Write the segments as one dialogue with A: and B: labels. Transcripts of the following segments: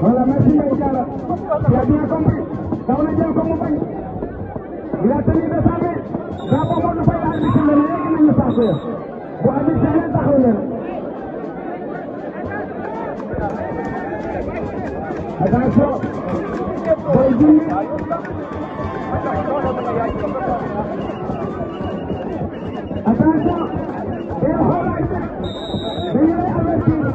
A: Voilà, merci Diallo. Tu as bien compris. Daw na jël ko mu bañ. Il a tenu de sa main. Drapeau Modou Faye daal di sile léegi nañu saako ya. Bu abi sile taxaw leen. Attention. Boy Djily. Attention. Day xoolaay. Dañu lay avertir.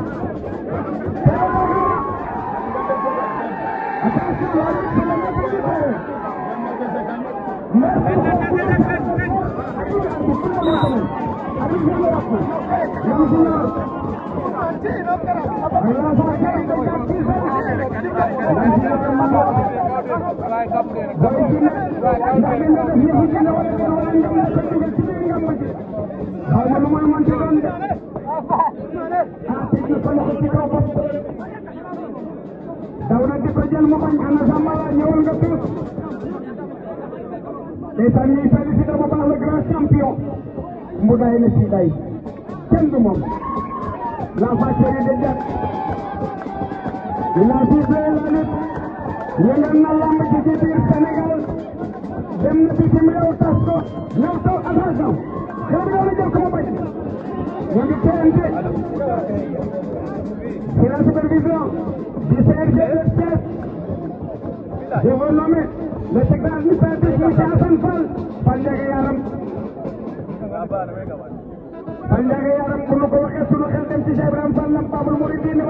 A: Dawna di ko jël mu bañ ana Zambala ñëwal nga tuus ndeysaan ñuy félicité bu baax le grand champion Mboudaye ne si day kenn du moom l'enfant chéri de Diack il a suivi la lutte yëngal na lamb ci biir Sénégal dem na bitim réew tas ko ñëw taw attention xale bi daw na jël ko mu bañ ñu ngi TNT c'est la supervision du CRG de Thiès. Je vous nomme le secrétaire administratif M. Hassan Fall. Fall Ndiaga Yaram. Fall Ndiaga Yaram bu ñu ko waxee sunu xel dem ci Cheikh Ibrahima Fall Lamp Babul Mouridine